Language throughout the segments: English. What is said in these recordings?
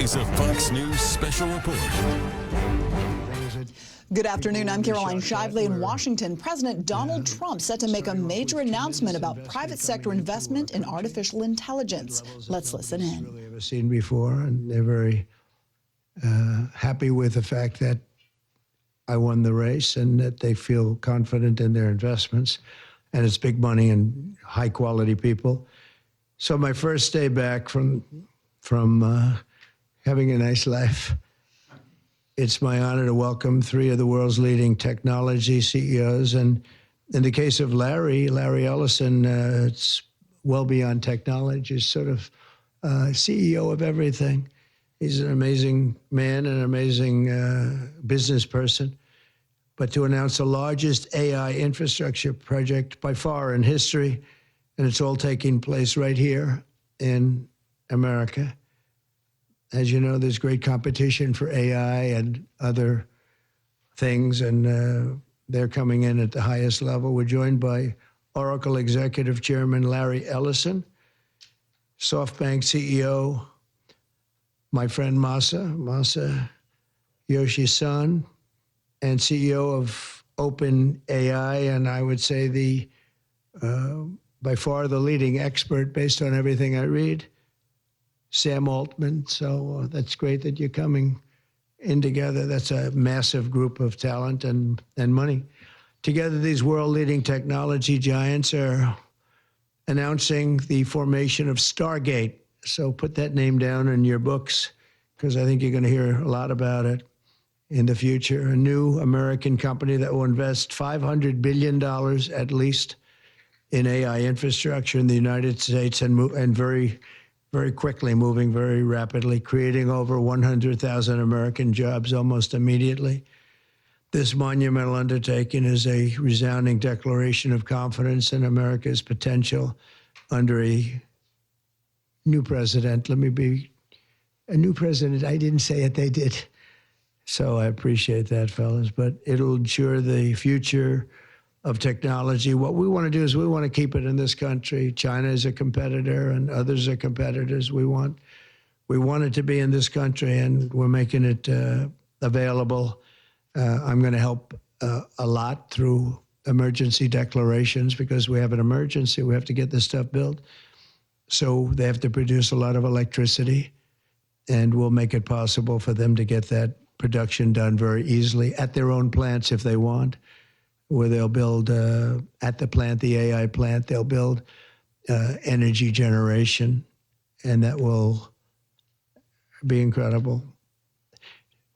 is a Fox News special report. Good afternoon. I'm Caroline Shively in Washington. President Donald Trump set to make a major announcement about private sector investment in artificial intelligence. Let's listen in. Really ever seen before, and they're very happy with the fact that I won the race and that they feel confident in their investments, and it's big money and high quality people. So my first day back from having a nice life, it's my honor to welcome three of the world's leading technology CEOs. And in the case of Larry Ellison, it's well beyond technology. He's sort of CEO of everything. He's an amazing man, an amazing business person. But to announce the largest AI infrastructure project by far in history, and it's all taking place right here in America. As you know, there's great competition for AI and other things, and they're coming in at the highest level. We're joined by Oracle Executive Chairman Larry Ellison, SoftBank CEO, my friend Masa Yoshi-san, and CEO of OpenAI, and I would say the by far the leading expert based on everything I read, Sam Altman. So that's great that you're coming in together. That's a massive group of talent and money. Together, these world-leading technology giants are announcing the formation of Stargate. So put that name down in your books, because I think you're going to hear a lot about it in the future. A new American company that will invest $500 billion at least in AI infrastructure in the United States, and very, very quickly, moving very rapidly, creating over 100,000 American jobs almost immediately. This monumental undertaking is a resounding declaration of confidence in America's potential under a new president. Let me be a new president. I didn't say it, they did. So I appreciate that, fellas. But it'll ensure the future of technology. What we want to do is we want to keep it in this country. China is a competitor and others are competitors. We want it to be in this country, and we're making it available. I'm going to help a lot through emergency declarations, because we have an emergency. We have to get this stuff built. So they have to produce a lot of electricity, and we'll make it possible for them to get that production done very easily at their own plants if they want, where they'll build at the plant, the AI plant, they'll build energy generation, and that will be incredible.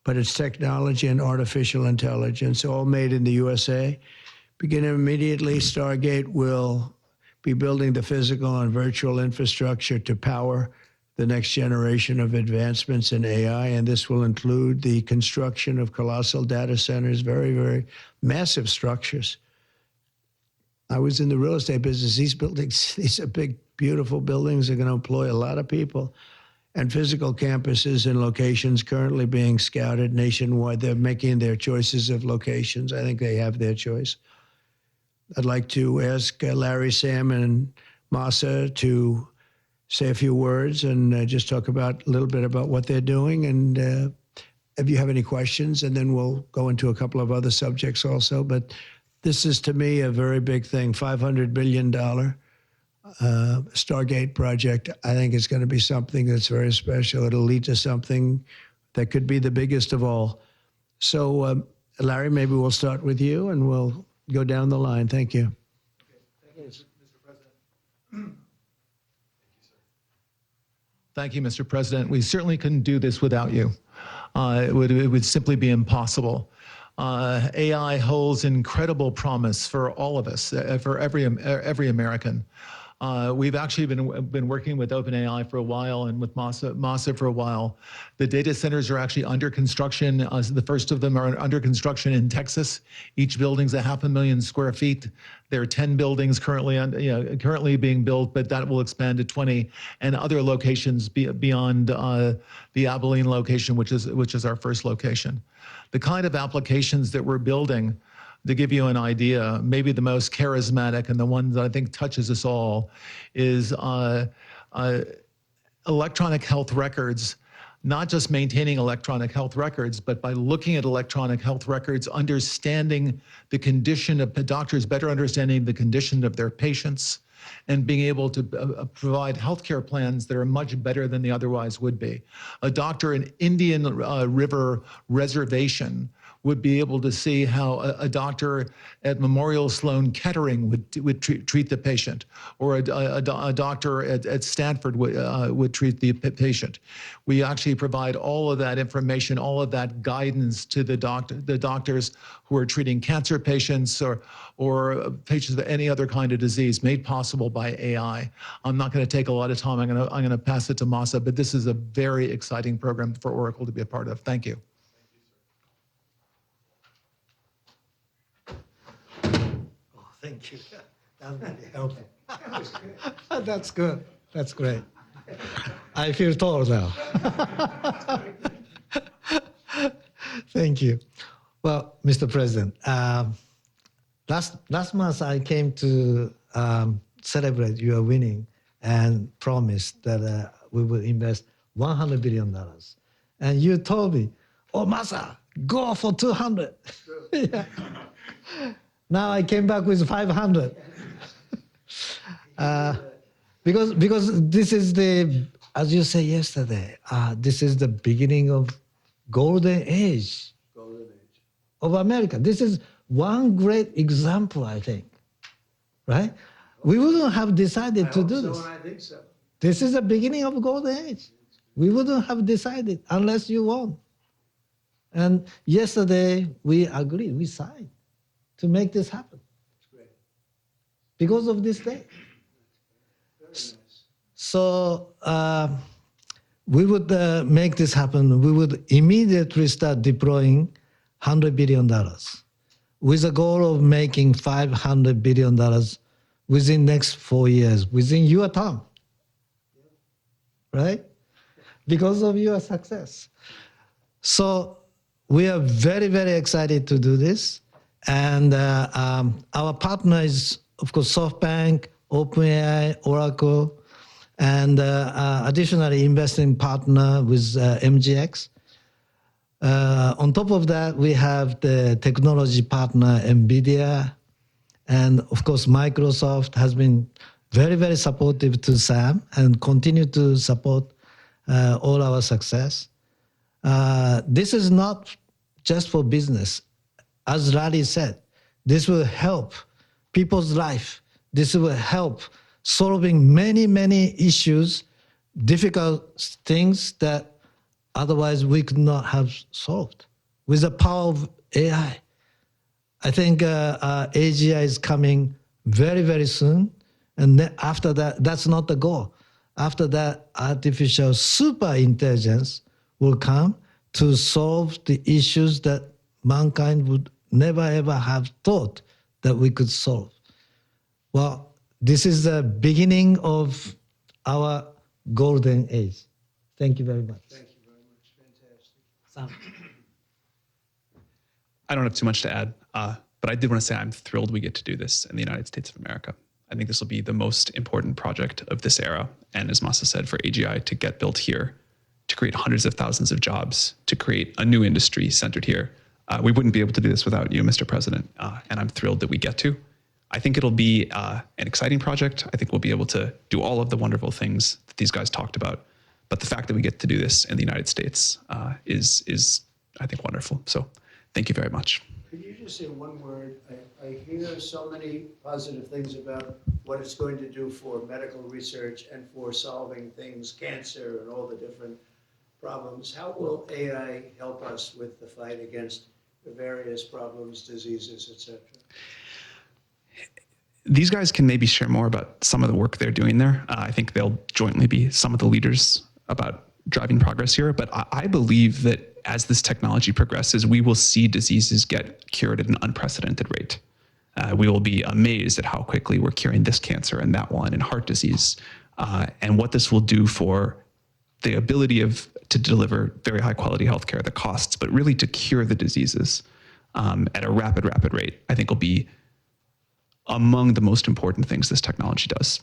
But it's technology and artificial intelligence, all made in the USA. Beginning immediately, Stargate will be building the physical and virtual infrastructure to power the next generation of advancements in AI, and this will include the construction of colossal data centers, very, very massive structures. I was in the real estate business. These buildings, these are big, beautiful buildings. They're going to employ a lot of people. And physical campuses and locations currently being scouted nationwide. They're making their choices of locations. I think they have their choice. I'd like to ask Larry, Sam, and Masa to say a few words and just talk about a little bit about what they're doing, and if you have any questions, and then we'll go into a couple of other subjects also. But this is, to me, a very big thing. $500 billion Stargate project. I think it's going to be something that's very special. It'll lead to something that could be the biggest of all. So, Larry, maybe we'll start with you, and we'll go down the line. Thank you. Okay. Thank you, Mr. President. Thank you, Mr. President. We certainly couldn't do this without you. It would simply be impossible. AI holds incredible promise for all of us, for every American. We've actually been working with OpenAI for a while and with Masa for a while. The data centers are actually under construction. The first of them are under construction in Texas. Each building's 500,000 square feet. There are 10 buildings currently being built, but that will expand to 20, and other locations beyond the Abilene location, which is our first location. The kind of applications that we're building, to give you an idea, maybe the most charismatic and the one that I think touches us all is electronic health records not just maintaining electronic health records, but by looking at electronic health records, understanding the condition of doctors, better understanding the condition of their patients, and being able to provide healthcare plans that are much better than they otherwise would be. A doctor in Indian River Reservation would be able to see how a doctor at Memorial Sloan Kettering would treat the patient, or a doctor at Stanford would treat the patient. We actually provide all of that information, all of that guidance to the doctors who are treating cancer patients or patients with any other kind of disease, made possible by AI. I'm not going to take a lot of time. I'm going to pass it to Masa, but this is a very exciting program for Oracle to be a part of. Thank you. Thank you. That really helped. That's good. That's great. I feel tall now. Thank you. Well, Mr. President, last month I came to celebrate your winning and promised that we will invest $100 billion. And you told me, oh, Masa, go for 200. Yeah. Now I came back with 500. Because this is the, as you said yesterday, this is the beginning of golden age of America. This is one great example, I think, right? We wouldn't have decided to do this. I think so. This is the beginning of golden age. We wouldn't have decided unless you won. And yesterday we agreed, we signed to make this happen. That's great. Because of this day. Very nice. So we would make this happen. We would immediately start deploying $100 billion with a goal of making $500 billion within next 4 years, within your term, right? Because of your success. So we are very, very excited to do this. And our partner is, of course, SoftBank, OpenAI, Oracle, and additionally investing partner with MGX. On top of that, we have the technology partner, NVIDIA, and of course, Microsoft has been very, very supportive to SAM and continue to support all our success. This is not just for business. As Larry said, this will help people's life. This will help solving many, many issues, difficult things that otherwise we could not have solved. With the power of AI, I think AGI is coming very, very soon. And after that, that's not the goal. After that, artificial super intelligence will come to solve the issues that mankind would never, ever have thought that we could solve. Well, this is the beginning of our golden age. Thank you very much. Thank you very much. Fantastic. Sam. I don't have too much to add, but I did want to say I'm thrilled we get to do this in the United States of America. I think this will be the most important project of this era. And as Masa said, for AGI to get built here, to create hundreds of thousands of jobs, to create a new industry centered here. We wouldn't be able to do this without you, Mr. President, and I'm thrilled that we get to. I think it'll be an exciting project. I think we'll be able to do all of the wonderful things that these guys talked about. But the fact that we get to do this in the United States is, I think, wonderful. So thank you very much. Could you just say one word? I hear so many positive things about what it's going to do for medical research and for solving things, cancer and all the different problems. How will AI help us with the fight against the various problems, diseases, etc.? These guys can maybe share more about some of the work they're doing there. I think they'll jointly be some of the leaders about driving progress here. But I believe that as this technology progresses, we will see diseases get cured at an unprecedented rate. We will be amazed at how quickly we're curing this cancer and that one and heart disease, and what this will do for the ability to deliver very high quality healthcare, the costs, but really to cure the diseases at a rapid rate, I think will be among the most important things this technology does.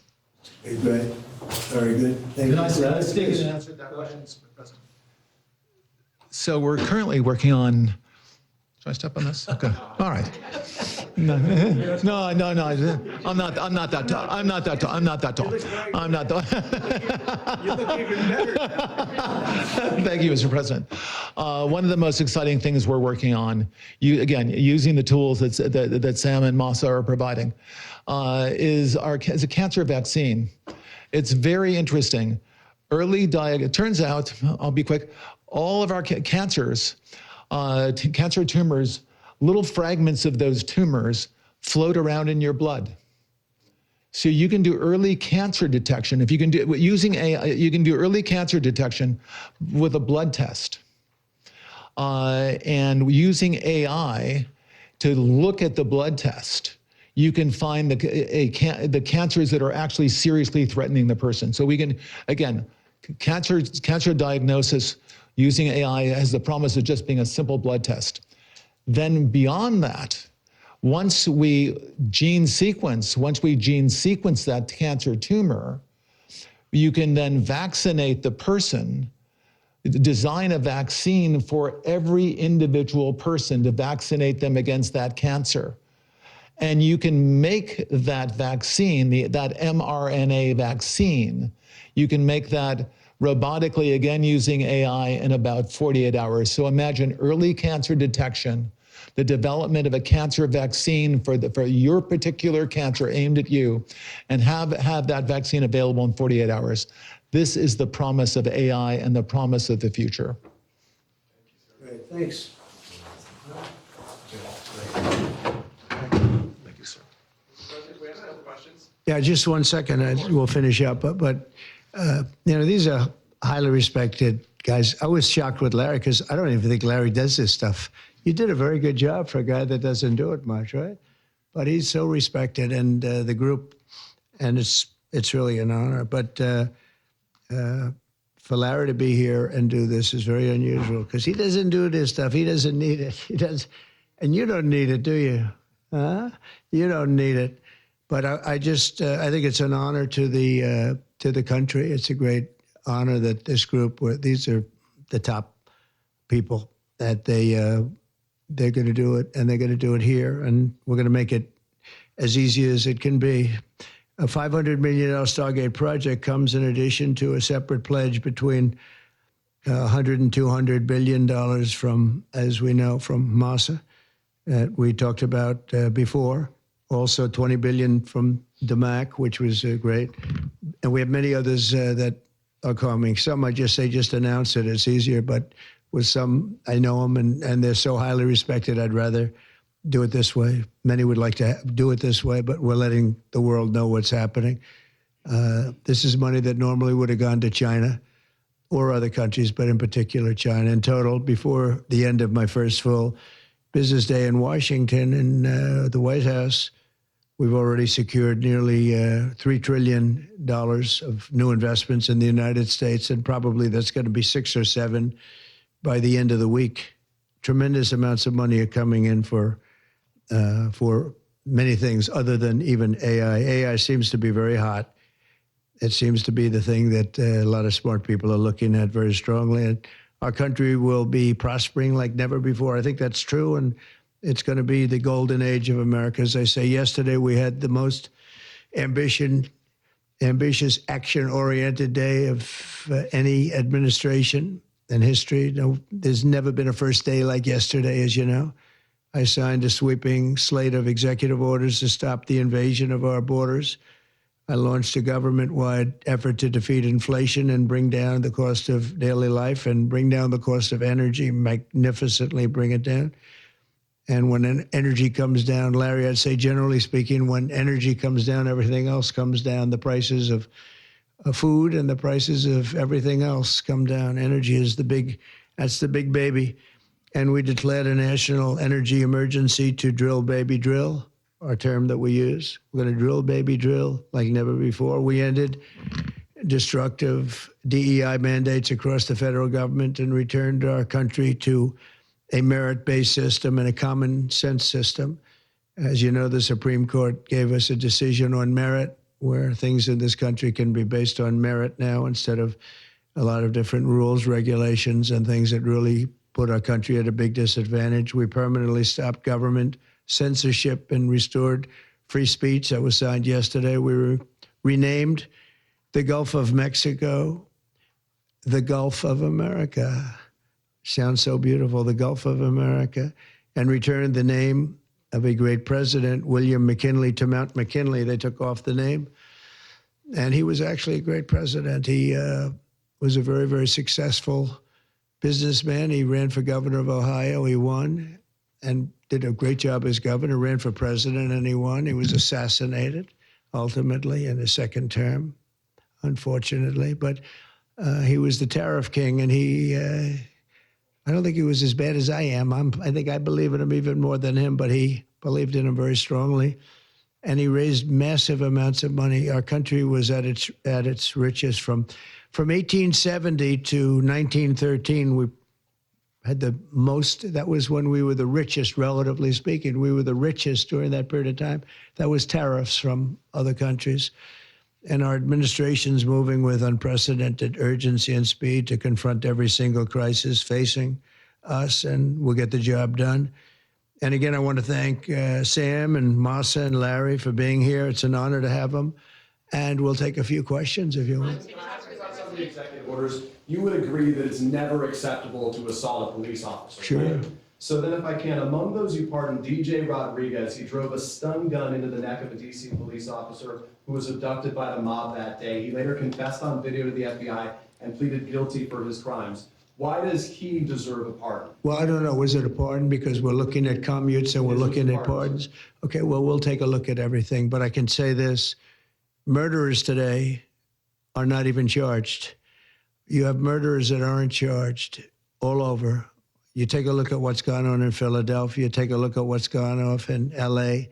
Great. Very good. Thank you. Can I speak and answer that question, Mr. President? So we're currently working on. Should I step on this? Okay. All right. No. I'm not that tall. I'm not that tall. I'm not that. You look even better. Thank you, Mr. President. One of the most exciting things we're working on, using the tools that Sam and Masa are providing, is a cancer vaccine. It's very interesting. It turns out, I'll be quick, all of our cancers, cancer tumors, little fragments of those tumors float around in your blood. So you can do early cancer detection. If you can do using AI, you can do early cancer detection with a blood test. And using AI to look at the blood test, you can find the cancers that are actually seriously threatening the person. So we can, again, cancer diagnosis using AI has the promise of just being a simple blood test. Then beyond that, once we gene sequence that cancer tumor, you can then vaccinate the person, design a vaccine for every individual person to vaccinate them against that cancer. And you can make that vaccine, that mRNA vaccine, you can make that robotically, again, using AI in about 48 hours. So imagine early cancer detection, the development of a cancer vaccine for your particular cancer aimed at you, and have that vaccine available in 48 hours. This is the promise of AI and the promise of the future. Great, thanks. Thank you, sir. President, we have a couple questions. Yeah, just 1 second, we'll finish up. But these are highly respected guys. I was shocked with Larry because I don't even think Larry does this stuff. You did a very good job for a guy that doesn't do it much, right? But he's so respected, and the group, and it's really an honor. But for Larry to be here and do this is very unusual because he doesn't do this stuff. He doesn't need it. He does, and you don't need it, do you? Huh? You don't need it. But I think it's an honor to the country. It's a great honor that this group, these are the top people, that they're going to do it, and they're going to do it here, and we're going to make it as easy as it can be. A $500 million Stargate project comes in addition to a separate pledge between $100 and $200 billion from, as we know, from Masa that we talked about before. Also $20 billion from DMAC, which was great. And we have many others that are coming. Some I just announce it. It's easier, but with some, I know them, and they're so highly respected, I'd rather do it this way. Many would like to do it this way, but we're letting the world know what's happening. This is money that normally would have gone to China or other countries, but in particular China. In total, before the end of my first full business day in Washington in the White House, we've already secured nearly $3 trillion of new investments in the United States, and probably that's going to be 6 or 7 by the end of the week. Tremendous amounts of money are coming in for many things other than even AI. AI seems to be very hot. It seems to be the thing that a lot of smart people are looking at very strongly. And our country will be prospering like never before. I think that's true. And it's going to be the golden age of America. As I say, yesterday we had the most ambitious, action-oriented day of any administration in history. No, there's never been a first day like yesterday, as you know. I signed a sweeping slate of executive orders to stop the invasion of our borders. I launched a government-wide effort to defeat inflation and bring down the cost of daily life and bring down the cost of energy, magnificently bring it down. And when energy comes down, Larry, I'd say generally speaking, when energy comes down, everything else comes down. The prices of food and the prices of everything else come down. Energy is that's the big baby. And we declared a national energy emergency to drill, baby, drill, our term that we use. We're going to drill, baby, drill like never before. We ended destructive DEI mandates across the federal government and returned our country to a merit-based system and a common sense system. As you know, the Supreme Court gave us a decision on merit, where things in this country can be based on merit now instead of a lot of different rules, regulations, and things that really put our country at a big disadvantage. We permanently stopped government censorship and restored free speech. That was signed yesterday. We renamed the Gulf of Mexico the Gulf of America. Sounds so beautiful, the Gulf of America, and returned the name of a great president, William McKinley, to Mount McKinley. They took off the name. And he was actually a great president. He was a very, very successful businessman. He ran for governor of Ohio. He won and did a great job as governor, ran for president, and he won. He was assassinated, ultimately, in his second term, unfortunately. But he was the tariff king, and I don't think he was as bad as I am. I think I believe in him even more than him, but he believed in him very strongly. And he raised massive amounts of money. Our country was at its richest from 1870 to 1913. We had the most. That was when we were the richest, relatively speaking. We were the richest during that period of time. That was tariffs from other countries. And our administration's moving with unprecedented urgency and speed to confront every single crisis facing us, and we'll get the job done. And again, I want to thank Sam and Masa and Larry for being here. It's an honor to have them. And we'll take a few questions if you want. Some of the executive orders, you would agree that it's never acceptable to assault a police officer. Sure. Right? So then if I can, among those you pardoned, DJ Rodriguez, he drove a stun gun into the neck of a DC police officer who was abducted by the mob that day. He later confessed on video to the FBI and pleaded guilty for his crimes. Why does he deserve a pardon? Well, I don't know. Was it a pardon? Because we're looking at commutes and we're looking at pardons. Okay, well, we'll take a look at everything. But I can say this. Murderers today are not even charged. You have murderers that aren't charged all over. You take a look at what's gone on in Philadelphia. Take a look at what's gone on in L.A.,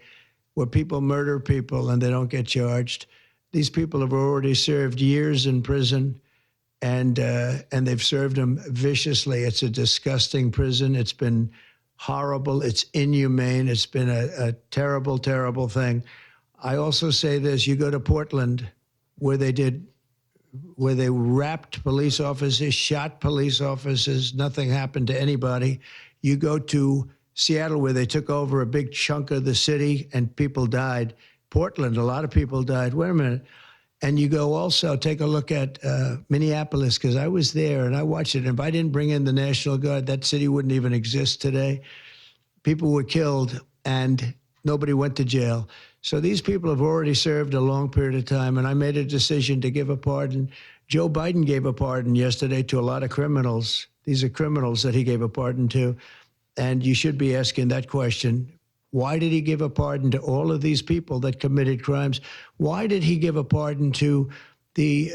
where people murder people and they don't get charged. These people have already served years in prison. And they've served them viciously. It's a disgusting prison. It's been horrible. It's inhumane. It's been a terrible, terrible thing. I also say this: you go to Portland, where they wrapped police officers, shot police officers. Nothing happened to anybody. You go to Seattle, where they took over a big chunk of the city, and people died. Portland, a lot of people died. Wait a minute. And you go also, take a look at Minneapolis, because I was there and I watched it. And if I didn't bring in the National Guard, that city wouldn't even exist today. People were killed and nobody went to jail. So these people have already served a long period of time, and I made a decision to give a pardon. Joe Biden gave a pardon yesterday to a lot of criminals. These are criminals that he gave a pardon to. And you should be asking that question. Why did he give a pardon to all of these people that committed crimes? Why did he give a pardon to the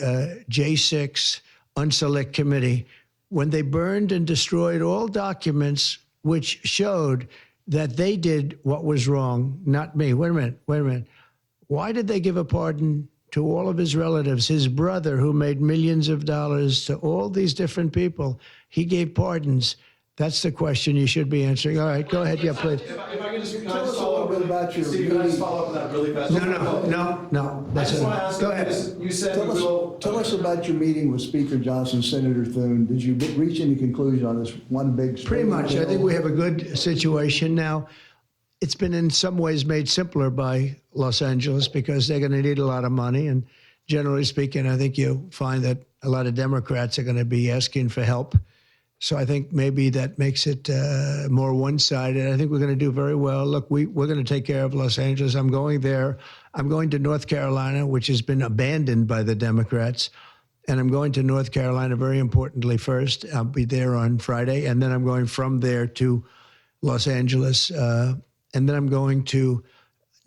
J6 Unselect Committee when they burned and destroyed all documents which showed that they did what was wrong, not me? Wait a minute. Why did they give a pardon to all of his relatives, his brother who made millions of dollars, to all these different people? He gave pardons. That's the question you should be answering. All right, go ahead. Yeah, please. If I can just Tell us a little bit about your Steve, can I just follow up on that really fast? No. I just want to ask Go ahead. you said Tell us about your meeting with Speaker Johnson, Senator Thune. Did you reach any conclusion on this one big story? Pretty much. I think we have a good situation now. It's been in some ways made simpler by Los Angeles because they're going to need a lot of money. And generally speaking, I think you'll find that a lot of Democrats are going to be asking for help. So I think maybe that makes it more one-sided. I think we're going to do very well. Look, we're going to take care of Los Angeles. I'm going there. I'm going to North Carolina, which has been abandoned by the Democrats. And I'm going to North Carolina, very importantly, first. I'll be there on Friday. And then I'm going from there to Los Angeles. And then I'm going to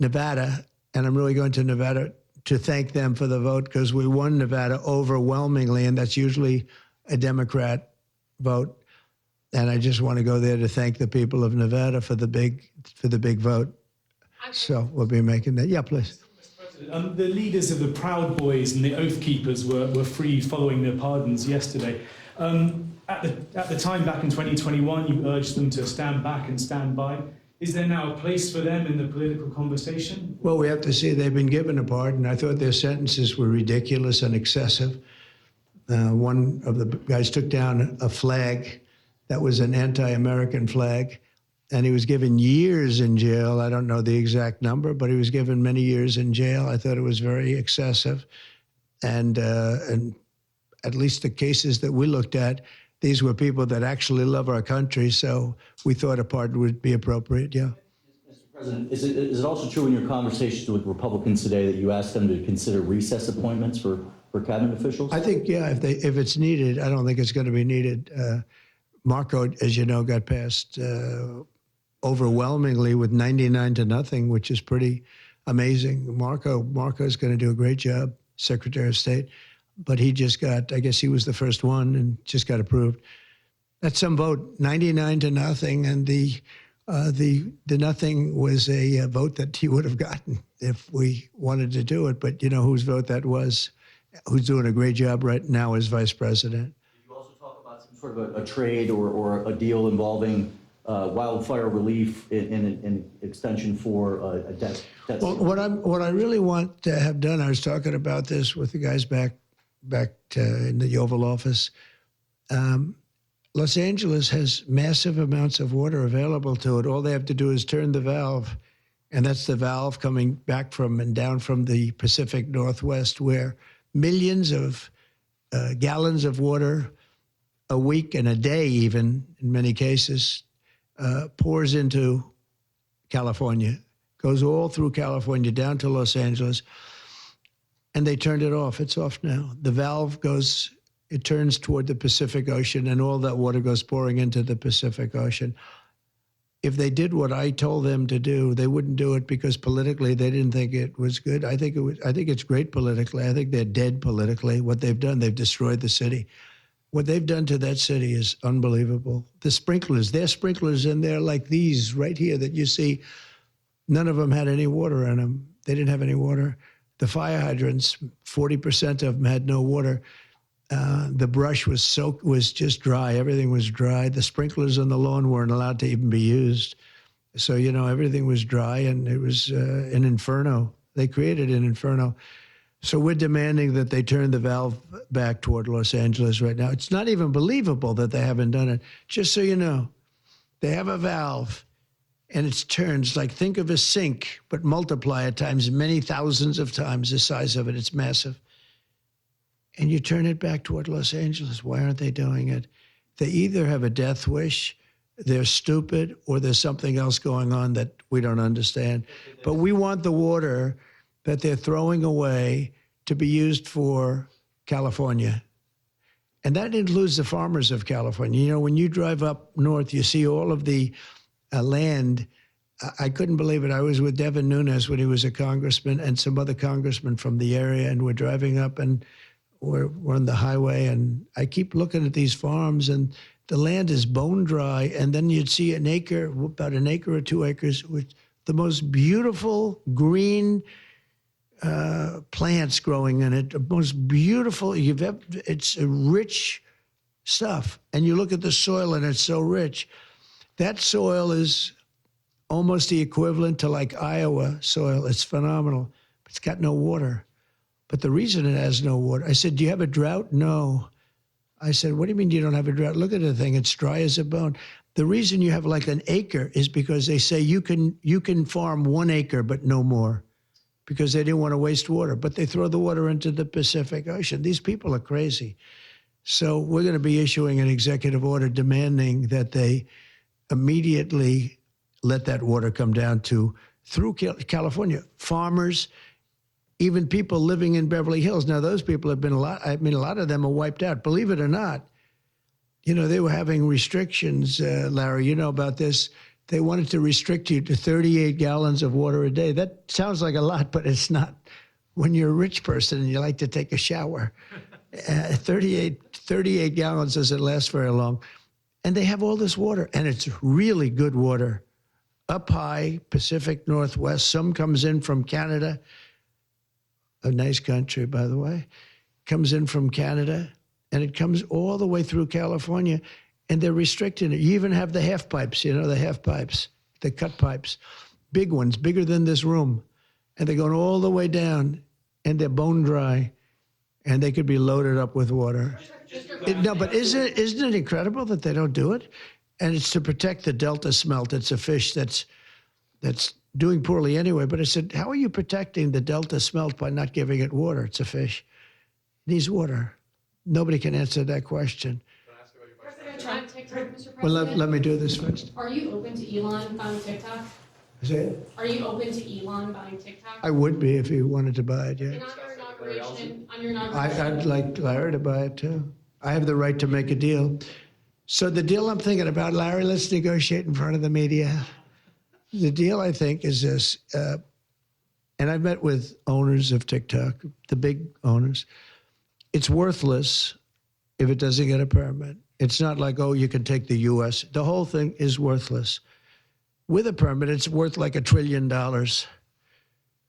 Nevada. And I'm really going to Nevada to thank them for the vote, because we won Nevada overwhelmingly. And that's usually a Democrat vote, and I just want to go there to thank the people of Nevada for the big vote. So we'll be making that. Yeah, please. The leaders of the Proud Boys and the Oath Keepers were free following their pardons yesterday. At the time back in 2021, you urged them to stand back and stand by. Is there now a place for them in the political conversation? Well, we have to see. They've been given a pardon. I thought their sentences were ridiculous and excessive. One of the guys took down a flag that was an anti-American flag. And he was given years in jail. I don't know the exact number, but he was given many years in jail. I thought it was very excessive. And at least the cases that we looked at, these were people that actually love our country. So we thought a pardon would be appropriate, yeah. Mr. President, is it also true in your conversations with Republicans today that you asked them to consider recess appointments for cabinet officials? I think, yeah, if it's needed. I don't think it's going to be needed. Marco, as you know, got passed overwhelmingly with 99-0, which is pretty amazing. Marco's going to do a great job, Secretary of State, but he just got, I guess he was the first one and just got approved. That's some vote, 99-0, and the nothing was a vote that he would have gotten if we wanted to do it. But you know whose vote that was, who's doing a great job right now as vice president. Did you also talk about some sort of a trade or a deal involving wildfire relief in extension for a debt? Well, what I really want to have done, I was talking about this with the guys back in the Oval Office. Los Angeles has massive amounts of water available to it. All they have to do is turn the valve, and that's the valve coming back from and down from the Pacific Northwest, where millions of gallons of water a week and a day, even in many cases, pours into California, goes all through California down to Los Angeles, and they turned it off. It's off now. The valve goes, it turns toward the Pacific Ocean, and all that water goes pouring into the Pacific Ocean. If they did what I told them to do, they wouldn't do it because politically they didn't think it was good. I think it's great politically. I think they're dead politically. What they've done, they've destroyed the city. What they've done to that city is unbelievable. The sprinklers, their sprinklers in there like these right here that you see, none of them had any water in them. They didn't have any water. The fire hydrants, 40% of them had no water. The brush was just dry. Everything was dry. The sprinklers on the lawn weren't allowed to even be used. So, you know, everything was dry, and it was an inferno. They created an inferno. So we're demanding that they turn the valve back toward Los Angeles right now. It's not even believable that they haven't done it. Just so you know, they have a valve, and it turns like, think of a sink, but multiply it times many thousands of times the size of it. It's massive. And you turn it back toward Los Angeles. Why aren't they doing it? They either have a death wish, they're stupid, or there's something else going on that we don't understand. But we want the water that they're throwing away to be used for California. And that includes the farmers of California. You know, when you drive up north, you see all of the land. I couldn't believe it. I was with Devin Nunes when he was a congressman and some other congressmen from the area, and we're driving up and we're on the highway, and I keep looking at these farms, and the land is bone dry, and then you'd see an acre, about an acre or 2 acres, with the most beautiful green plants growing in it, the most beautiful it's rich stuff. And you look at the soil, and it's so rich. That soil is almost the equivalent to like Iowa soil. It's phenomenal. It's got no water. But the reason it has no water, I said, do you have a drought? No. I said, what do you mean you don't have a drought? Look at the thing. It's dry as a bone. The reason you have like an acre is because they say you can farm 1 acre, but no more, because they didn't want to waste water. But they throw the water into the Pacific Ocean. These people are crazy. So we're going to be issuing an executive order demanding that they immediately let that water come down through California. Farmers, even people living in Beverly Hills. Now, those people have been a lot of them are wiped out. Believe it or not, you know, they were having restrictions, Larry, you know about this. They wanted to restrict you to 38 gallons of water a day. That sounds like a lot, but it's not. When you're a rich person and you like to take a shower, 38 gallons doesn't last very long. And they have all this water, and it's really good water. Up high, Pacific Northwest, some comes in from Canada, a nice country, by the way, comes in from Canada, and it comes all the way through California, and they're restricting it. You even have the half pipes, you know, the half pipes, the cut pipes, big ones, bigger than this room, and they're going all the way down, and they're bone dry, and they could be loaded up with water. No, but isn't it incredible that they don't do it? And it's to protect the Delta smelt. It's a fish that's doing poorly anyway. But I said, how are you protecting the Delta smelt by not giving it water? It's a fish. It needs water. Nobody can answer that question. President Trump, TikTok, Mr. President. Well, let me do this first. Are you open to Elon buying TikTok? Say it? Are you open to Elon buying TikTok? I would be if he wanted to buy it, yeah. And on your inauguration, I'd like Larry to buy it too. I have the right to make a deal. So the deal I'm thinking about, Larry, let's negotiate in front of the media. The deal, I think, is this, and I've met with owners of TikTok, the big owners. It's worthless if it doesn't get a permit. It's not like, oh, you can take the U.S. The whole thing is worthless. With a permit, it's worth like $1 trillion.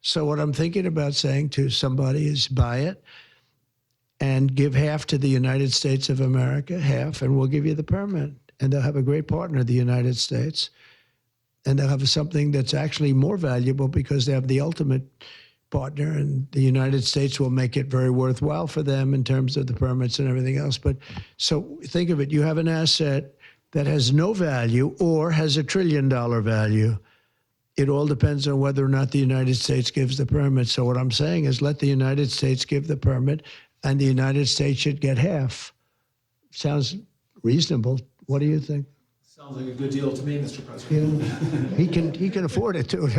So what I'm thinking about saying to somebody is buy it and give half to the United States of America, half, and we'll give you the permit. And they'll have a great partner, the United States. And they'll have something that's actually more valuable because they have the ultimate partner, and the United States will make it very worthwhile for them in terms of the permits and everything else. But so think of it, you have an asset that has no value or has $1 trillion value. It all depends on whether or not the United States gives the permit. So what I'm saying is let the United States give the permit, and the United States should get half. Sounds reasonable. What do you think? Sounds like a good deal to me, Mr. President. Yeah, he can afford it too.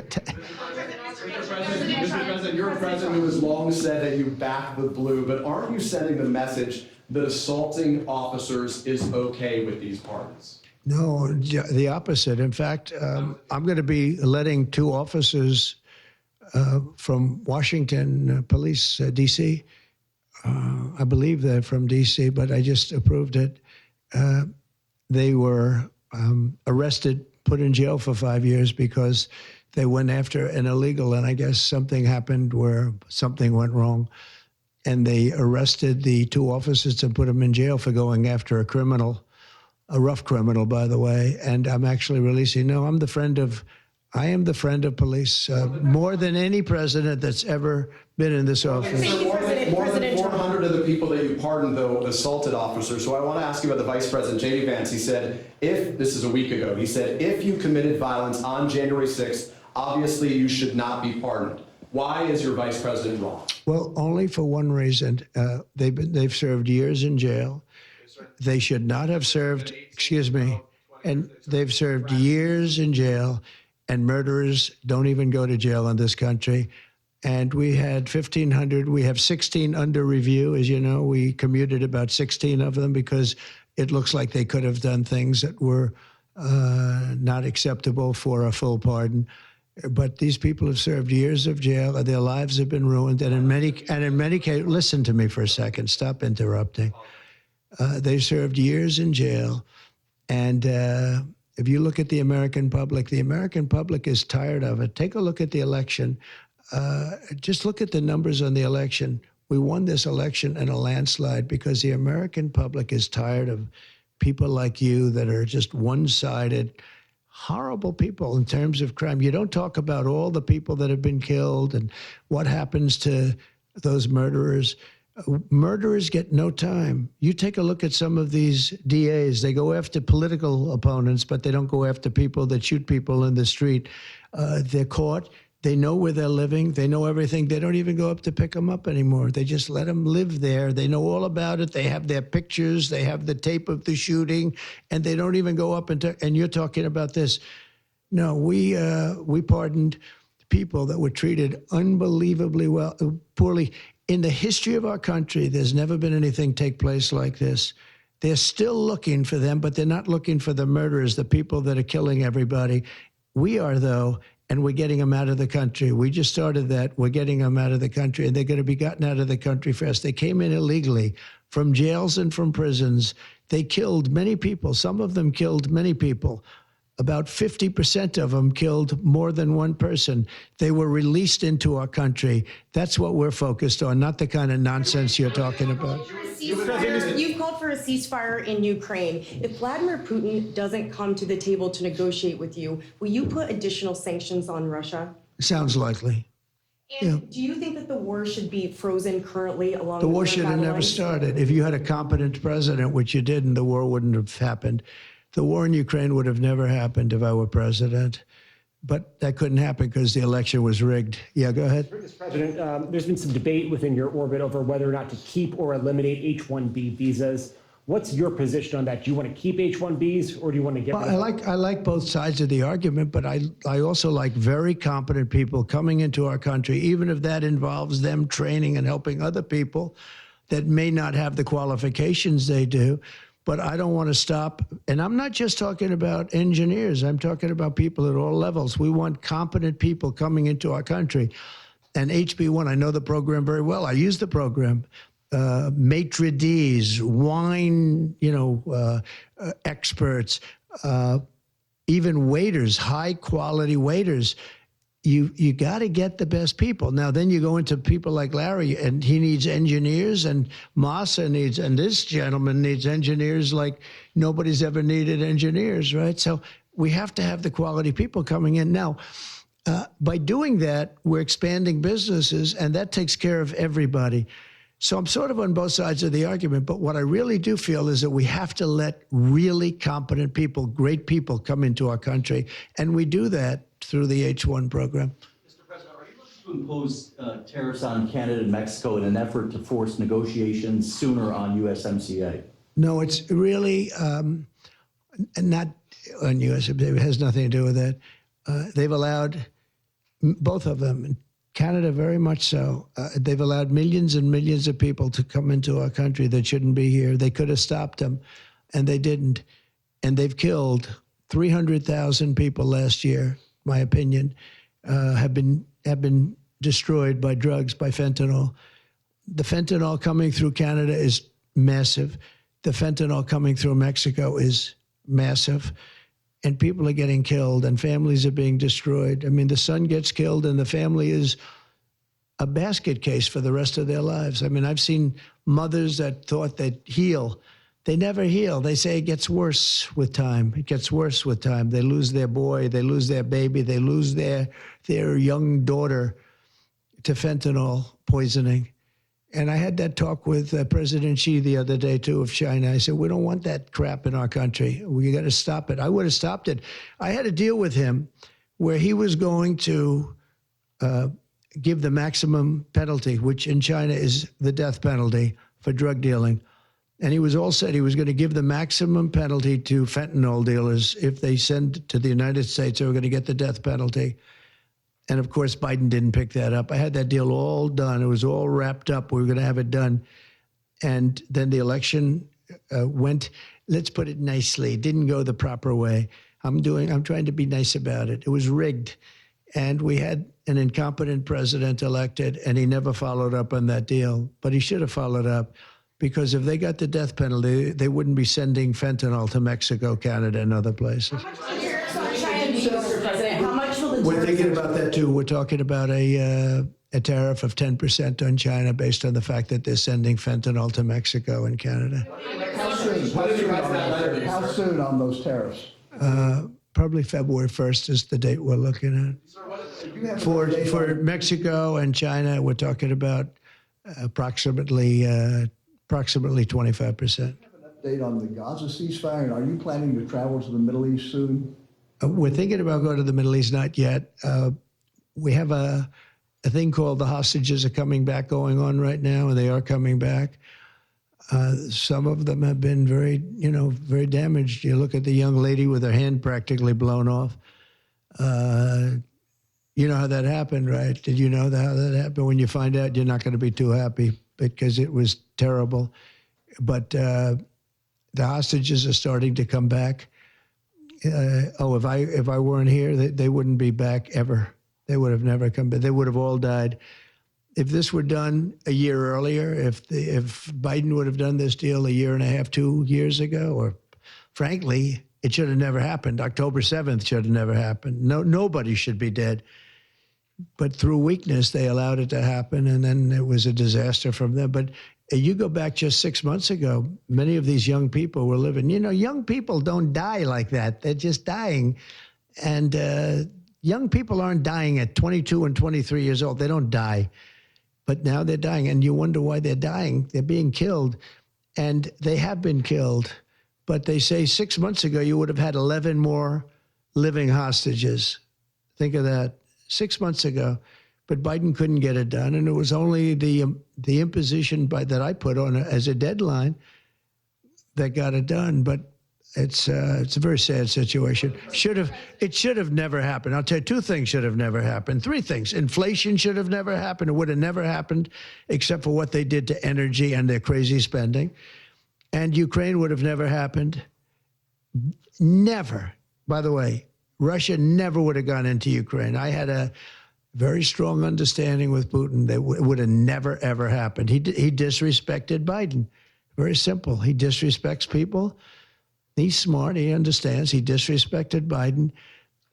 Mr. President, you're a president who has long said that you back the blue, but aren't you sending the message that assaulting officers is okay with these parties? No, the opposite. In fact, I'm going to be letting 2 officers from Washington Police, D.C. I believe they're from D.C., but I just approved it. They were arrested, put in jail for 5 years because they went after an illegal, and I guess something happened where something went wrong. And they arrested the 2 officers and put them in jail for going after a criminal, a rough criminal, by the way. And I'm actually releasing. No, I am the friend of police, more than any president that's ever been in this office. More than 400 of the people that you pardoned, though, assaulted officers. So I want to ask you about the Vice President, J.D. Vance. He said, this is a week ago, he said, if you committed violence on January 6th, obviously you should not be pardoned. Why is your Vice President wrong? Well, only for one reason. They've served years in jail. They should not have served, and they've served years in jail, and murderers don't even go to jail in this country. And we had 1,500. We have 16 under review. As you know, we commuted about 16 of them because it looks like they could have done things that were not acceptable for a full pardon. But these people have served years of jail. Their lives have been ruined. And in many cases, listen to me for a second. Stop interrupting. They've served years in jail. And if you look at the American public is tired of it. Take a look at the election. Just look at the numbers on the election. We won this election in a landslide because the American public is tired of people like you that are just one-sided, horrible people in terms of crime. You don't talk about all the people that have been killed and what happens to those murderers. Murderers get no time. You take a look at some of these DAs. They go after political opponents, but they don't go after people that shoot people in the street. They're caught. They know where they're living. They know everything. They don't even go up to pick them up anymore. They just let them live there. They know all about it. They have their pictures. They have the tape of the shooting, and they don't even go up and you're talking about this. No, we pardoned people that were treated unbelievably poorly. In the history of our country, there's never been anything take place like this. They're still looking for them, but they're not looking for the murderers, the people that are killing everybody. We are, though, and we're getting them out of the country. We just started that. We're getting them out of the country, and they're going to be gotten out of the country fast. They came in illegally from jails and from prisons. They killed many people. Some of them killed many people. About 50% of them killed more than one person. They were released into our country. That's what we're focused on, not the kind of nonsense you're talking about. You've called for a ceasefire in Ukraine. If Vladimir Putin doesn't come to the table to negotiate with you, will you put additional sanctions on Russia? Sounds likely. And do you think that the war should be frozen currently along The war current should have battle never lines? started. If you had a competent president, which you didn't, the war wouldn't have happened. The war in Ukraine would have never happened if I were president. But that couldn't happen because the election was rigged. Yeah, go ahead. Mr. President, there's been some debate within your orbit over whether or not to keep or eliminate H-1B visas. What's your position on that? Do you want to keep H-1Bs or do you want to get rid of them? I like both sides of the argument, but I also like very competent people coming into our country, even if that involves them training and helping other people that may not have the qualifications they do. But I don't want to stop. And I'm not just talking about engineers. I'm talking about people at all levels. We want competent people coming into our country. And HB1, I know the program very well. I use the program. Maitre d's, wine, experts, even waiters, high quality waiters. You got to get the best people. Now, then you go into people like Larry, and he needs engineers, and Massa needs, and this gentleman needs engineers like nobody's ever needed engineers, right? So we have to have the quality people coming in. Now, by doing that, we're expanding businesses, and that takes care of everybody. So I'm sort of on both sides of the argument, but what I really do feel is that we have to let really competent people, great people come into our country, and we do that through the H-1 program. Mr. President, are you looking to impose tariffs on Canada and Mexico in an effort to force negotiations sooner on USMCA? No, it's really not on USMCA. It has nothing to do with that. They've allowed, both of them, Canada very much so, they've allowed millions and millions of people to come into our country that shouldn't be here. They could have stopped them, and they didn't. And they've killed 300,000 people last year, my opinion, have been destroyed by drugs, by fentanyl. The fentanyl coming through Canada is massive. The fentanyl coming through Mexico is massive. And people are getting killed, and families are being destroyed. I mean, the son gets killed, and the family is a basket case for the rest of their lives. I mean, I've seen mothers that thought they'd heal. They never heal. They say it gets worse with time. It gets worse with time. They lose their boy. They lose their baby. They lose their young daughter to fentanyl poisoning. And I had that talk with President Xi the other day, too, of China. I said, we don't want that crap in our country. We got to stop it. I would have stopped it. I had a deal with him where he was going to give the maximum penalty, which in China is the death penalty for drug dealing. And he was all said he was going to give the maximum penalty to fentanyl dealers. If they send to the United States, they were going to get the death penalty. And of course, Biden didn't pick that up. I had that deal all done. It was all wrapped up. We were going to have it done. And then the election went, let's put it nicely, it didn't go the proper way. I'm trying to be nice about it. It was rigged. And we had an incompetent president elected, and he never followed up on that deal. But he should have followed up, because if they got the death penalty, they wouldn't be sending fentanyl to Mexico, Canada, and other places. We're thinking about that too. We're talking about a tariff of 10% on China based on the fact that they're sending fentanyl to Mexico and Canada. How soon on those tariffs? Probably February 1st is the date we're looking at. For Mexico and China, we're talking about approximately 25%. Update on the Gaza ceasefire, and are you planning to travel to the Middle East soon? We're thinking about going to the Middle East, not yet. We have a thing called the hostages are coming back going on right now, and they are coming back. Some of them have been very damaged. You look at the young lady with her hand practically blown off. You know how that happened, right? Did you know how that happened? When you find out, you're not going to be too happy because it was terrible. But the hostages are starting to come back. If I weren't here, they wouldn't be back ever. They would have never come back. They would have all died. If this were done a year earlier, if Biden would have done this deal a year and a half, 2 years ago, or frankly, it should have never happened. October 7th should have never happened. Nobody should be dead. But through weakness, they allowed it to happen, and then it was a disaster from them. But you go back just 6 months ago, many of these young people were living. Young people don't die like that. They're just dying. And, young people aren't dying at 22 and 23 years old. They don't die. But now they're dying, and you wonder why they're dying. They're being killed, and they have been killed. But they say 6 months ago, you would have had 11 more living hostages. Think of that, 6 months ago. But Biden couldn't get it done, and it was only the imposition that I put on as a deadline that got it done. But it's a very sad situation. It should have never happened. I'll tell you, two things should have never happened. Three things. Inflation should have never happened. It would have never happened except for what they did to energy and their crazy spending. And Ukraine would have never happened. Never. By the way, Russia never would have gone into Ukraine. I had a very strong understanding with Putin that it would have never, ever happened. He disrespected Biden. Very simple. He disrespects people. He's smart. He understands. He disrespected Biden.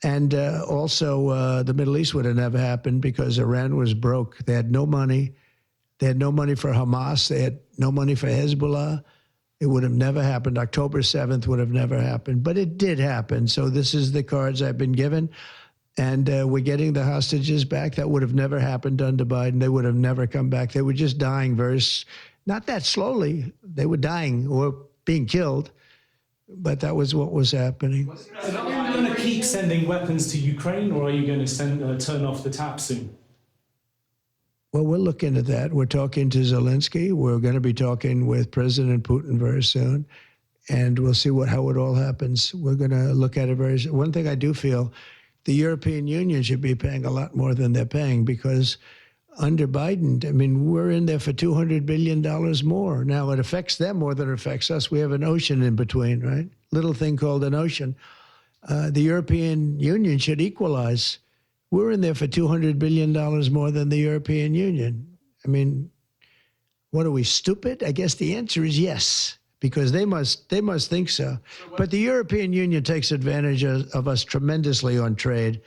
And also, the Middle East would have never happened because Iran was broke. They had no money. They had no money for Hamas. They had no money for Hezbollah. It would have never happened. October 7th would have never happened. But it did happen. So this is the cards I've been given. And we're getting the hostages back. That would have never happened under Biden. They would have never come back. They were just dying not that slowly. They were dying or being killed. But that was what was happening. Are you going to keep sending weapons to Ukraine, or are you going to turn off the tap soon? Well, we're looking at that. We're talking to Zelensky. We're going to be talking with President Putin very soon. And we'll see how it all happens. We're going to look at it very soon. One thing I do feel, the European Union should be paying a lot more than they're paying because under Biden, I mean, we're in there for $200 billion more. Now, it affects them more than it affects us. We have an ocean in between, right? Little thing called an ocean. The European Union should equalize. We're in there for $200 billion more than the European Union. I mean, what are we, stupid? I guess the answer is yes, because they must think so. But the European Union takes advantage of us tremendously on trade.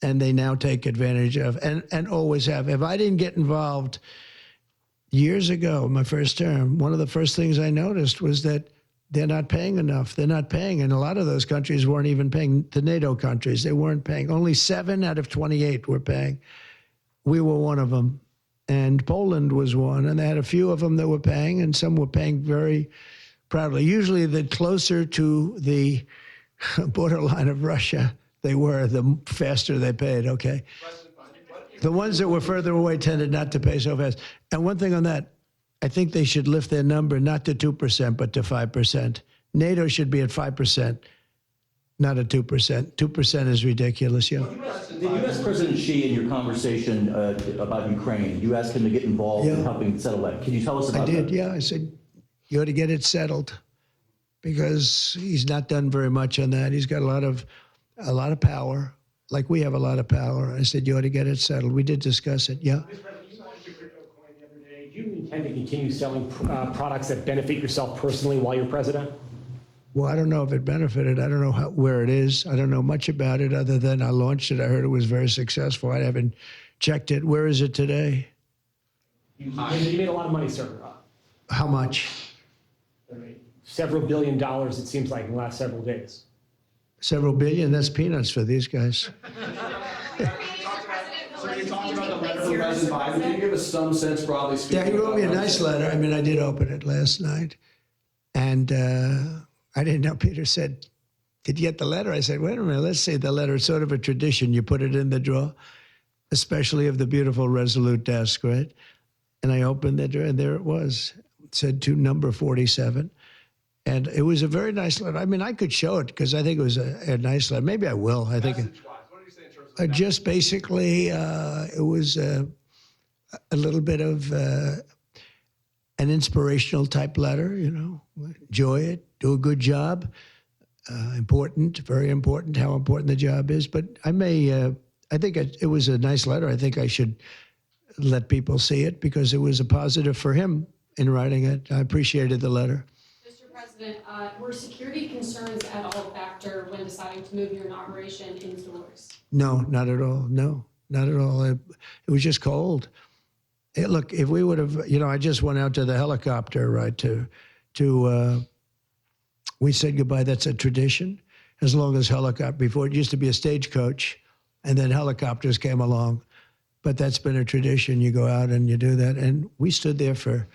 And they now take advantage of, and always have. If I didn't get involved years ago, my first term, one of the first things I noticed was that they're not paying enough. They're not paying. And a lot of those countries weren't even paying, the NATO countries. They weren't paying. Only 7 out of 28 were paying. We were one of them. And Poland was one. And they had a few of them that were paying, and some were paying very proudly. Usually the closer to the borderline of Russia they were, the faster they paid, okay? The ones that were further away tended not to pay so fast. And one thing on that, I think they should lift their number not to 2%, but to 5%. NATO should be at 5%, not at 2%. 2% is ridiculous, yeah. The U.S. President Xi, in your conversation about Ukraine, you asked him to get involved in helping settle that. Can you tell us about that? I did, yeah. I said, you ought to get it settled because he's not done very much on that. He's got a lot of power, like we have a lot of power. I said, you ought to get it settled. We did discuss it, yeah. Mr. President, you launched your crypto coin the other day. Do you intend to continue selling products that benefit yourself personally while you're president? Well, I don't know if it benefited. I don't know where it is. I don't know much about it other than I launched it. I heard it was very successful. I haven't checked it. Where is it today? You made a lot of money, sir. How much? Several $billion, it seems like, in the last several days. Several billion? That's peanuts for these guys. So you talked about the letter from President Biden. Can you give us some sense, broadly speaking? Yeah, he wrote me a nice letter. I mean, I did open it last night. And I didn't know. Peter said, did you get the letter? I said, wait a minute, let's see the letter. It's sort of a tradition. You put it in the drawer, especially of the beautiful Resolute desk, right? And I opened the drawer, and there it was. It said to number 47. And it was a very nice letter. I mean, I could show it because I think it was a nice letter. Maybe I will. I think What did you say in terms of just basically it was a little bit of an inspirational type letter, you know. Enjoy it, do a good job. Important, very important, how important the job is. But I think it was a nice letter. I think I should let people see it because it was a positive for him in writing it. I appreciated the letter. President, were security concerns at all a factor when deciding to move your inauguration indoors? No, not at all. No, not at all. It was just cold. Look, if we would have, you know, I just went out to the helicopter, right, we said goodbye. That's a tradition. As long as before it used to be a stagecoach. and then helicopters came along. But that's been a tradition. You go out and you do that. And we stood there for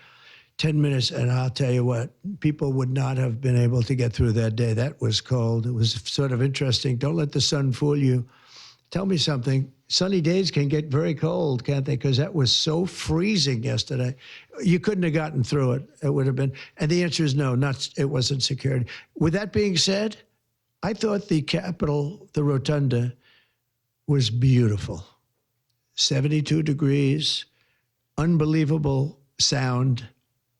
10 minutes, and I'll tell you what, people would not have been able to get through that day. That was cold. It was sort of interesting. Don't let the sun fool you. Tell me something. Sunny days can get very cold, can't they? Because that was so freezing yesterday. You couldn't have gotten through it. It would have been. And the answer is no, it wasn't security. With that being said, I thought the Capitol, the Rotunda, was beautiful. 72 degrees, unbelievable sound.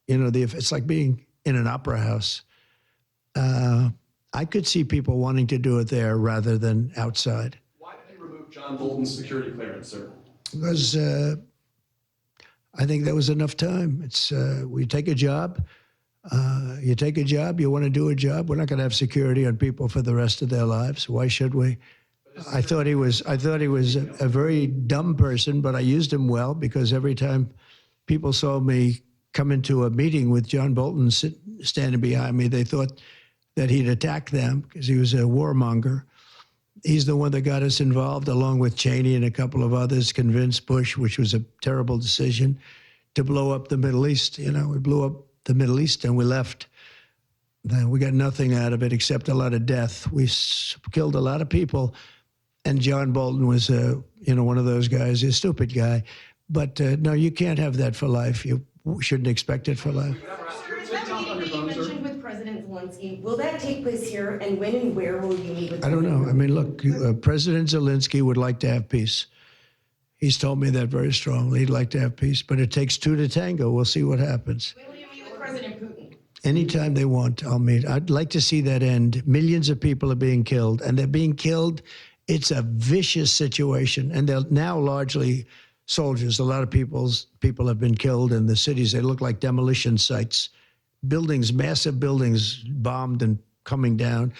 You know, it's like being in an opera house. I could see people wanting to do it there rather than outside. Why did you remove John Bolton's security clearance, sir? Because I think that was enough time. It's we take a job. You take a job. You want to do a job. We're not going to have security on people for the rest of their lives. Why should we? I thought he was a very dumb person, but I used him well because every time people saw me come into a meeting with John Bolton standing behind me, they thought that he'd attack them because he was a warmonger. He's the one that got us involved, along with Cheney and a couple of others, convinced Bush, which was a terrible decision, to blow up the Middle East. You know, we blew up the Middle East and we left. Then we got nothing out of it except a lot of death. We killed a lot of people. And John Bolton was, one of those guys, a stupid guy. But no, you can't have that for life. You shouldn't expect it for life. Is that meeting that you mentioned with President Zelensky, will that take place here, and when and where will you meet with I don't know. I mean, look, President Zelensky would like to have peace. He's told me that very strongly. He'd like to have peace, but it takes two to tango. We'll see what happens. When will you meet with President Putin? Anytime they want, I'll meet. I'd like to see that end. Millions of people are being killed, and they're being killed. It's a vicious situation, and they're now largely soldiers. A lot of people have been killed in the cities. They look like demolition sites. Buildings, massive buildings bombed and coming down.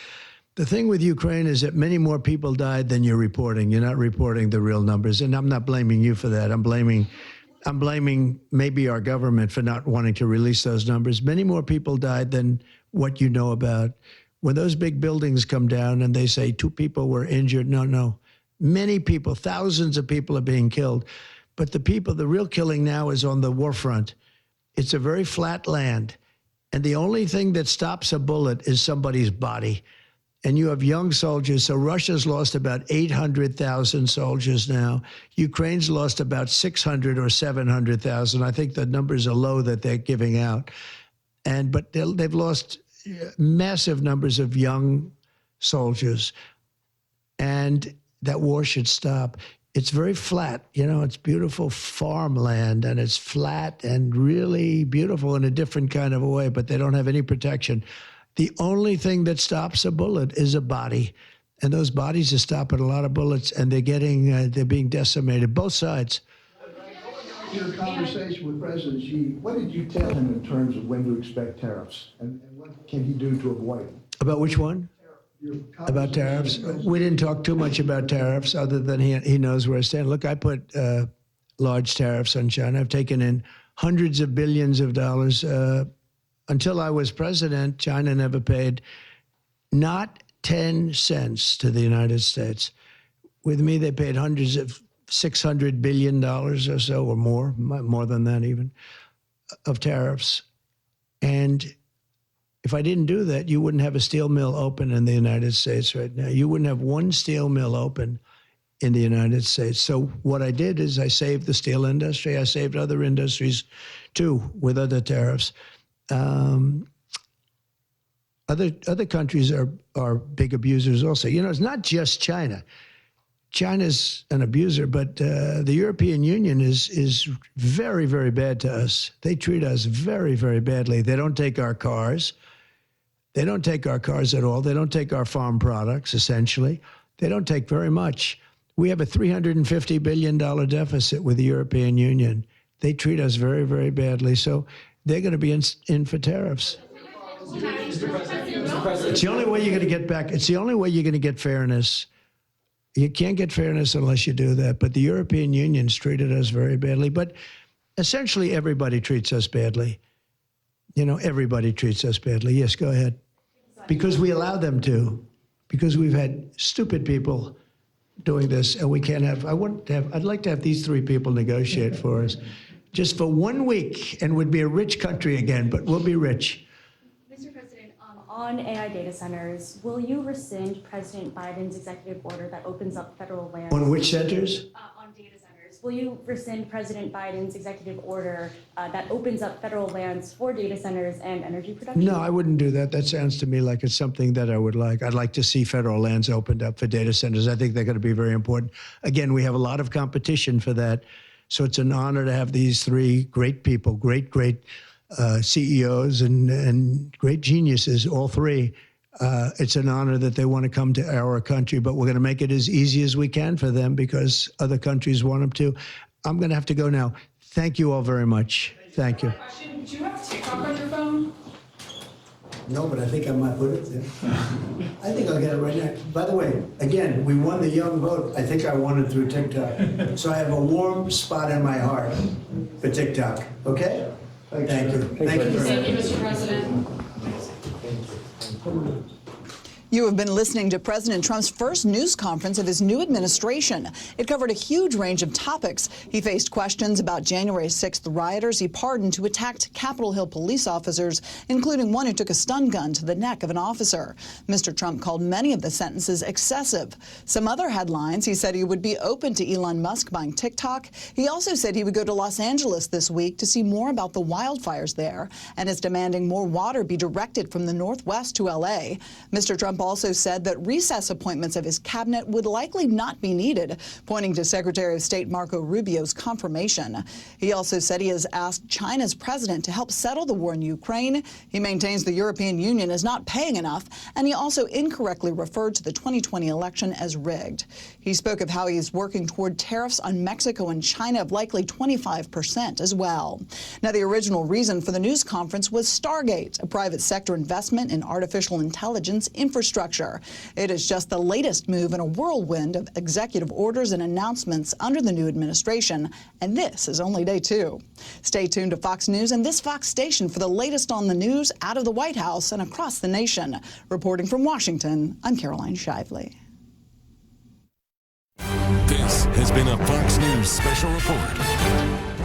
The thing with Ukraine is that many more people died than you're reporting. You're not reporting the real numbers, and I'm not blaming you for that. I'm blaming maybe our government for not wanting to release those numbers. Many more people died than what you know about. When those big buildings come down and they say 2 people were injured, no. Many people, thousands of people are being killed. But the real killing now is on the war front. It's a very flat land. And the only thing that stops a bullet is somebody's body. And you have young soldiers. So Russia's lost about 800,000 soldiers now. Ukraine's lost about 600 or 700,000. I think the numbers are low that they're giving out. But they've lost massive numbers of young soldiers. And that war should stop. It's very flat, it's beautiful farmland, and it's flat and really beautiful in a different kind of a way, but they don't have any protection. The only thing that stops a bullet is a body, and those bodies are stopping a lot of bullets, and they're being decimated, both sides. Your conversation with President Xi, what did you tell him in terms of when to expect tariffs, and what can he do to avoid them? About which one? About tariffs? We didn't talk too much about tariffs, other than he knows where I stand. Look, I put large tariffs on China. I've taken in hundreds of billions of dollars. Until I was president, China never paid not 10 cents to the United States. With me, they paid hundreds of $600 billion or so, or more than that even, of tariffs. And if I didn't do that, you wouldn't have a steel mill open in the United States right now. You wouldn't have one steel mill open in the United States. So what I did is I saved the steel industry. I saved other industries too with other tariffs. Other countries are big abusers also. It's not just China. China's an abuser, but the European Union is very, very bad to us. They treat us very, very badly. They don't take our cars. They don't take our cars at all. They don't take our farm products, essentially. They don't take very much. We have a $350 billion deficit with the European Union. They treat us very, very badly. So they're going to be in for tariffs. It's the only way you're going to get back. It's the only way you're going to get fairness. You can't get fairness unless you do that. But the European Union's treated us very badly. But essentially, everybody treats us badly. Everybody treats us badly. Yes, go ahead. Because we allow them to. Because we've had stupid people doing this, and we can't have. I'd like to have these three people negotiate for us, just for 1 week, and we'd be a rich country again. But we'll be rich. Mr. President, on AI data centers, will you rescind President Biden's executive order that opens up federal lands? On which centers? On data centers. Will you rescind President Biden's executive order that opens up federal lands for data centers and energy production? No, I wouldn't do that. That sounds to me like it's something that I would like. I'd like to see federal lands opened up for data centers. I think they're going to be very important. Again, we have a lot of competition for that. So it's an honor to have these three great people, great CEOs and great geniuses, all three. It's an honor that they want to come to our country, but we're going to make it as easy as we can for them because other countries want them to. I'm going to have to go now. Thank you all very much. Thank you. Do you have TikTok on your phone? No, but I think I might put it there. I think I'll get it right now. By the way, again, we won the young vote. I think I won it through TikTok. So I have a warm spot in my heart for TikTok. Okay? Thank you. Thank you. Thank you, Mr. President. You have been listening to President Trump's first news conference of his new administration. It covered a huge range of topics. He faced questions about January 6th rioters he pardoned who attacked Capitol Hill police officers, including one who took a stun gun to the neck of an officer. Mr. Trump called many of the sentences excessive. Some other headlines, he said he would be open to Elon Musk buying TikTok. He also said he would go to Los Angeles this week to see more about the wildfires there and is demanding more water be directed from the Northwest to L.A. Mr. Trump also said that recess appointments of his cabinet would likely not be needed, pointing to Secretary of State Marco Rubio's confirmation. He also said he has asked China's president to help settle the war in Ukraine. He maintains the European Union is not paying enough, and he also incorrectly referred to the 2020 election as rigged. He spoke of how he is working toward tariffs on Mexico and China of likely 25% as well. Now, the original reason for the news conference was Stargate, a private sector investment in artificial intelligence infrastructure. It is just the latest move in a whirlwind of executive orders and announcements under the new administration, and this is only day 2. Stay tuned to Fox News and this Fox station for the latest on the news out of the White House and across the nation. Reporting from Washington, I'm Caroline Shively. This has been a Fox News special report.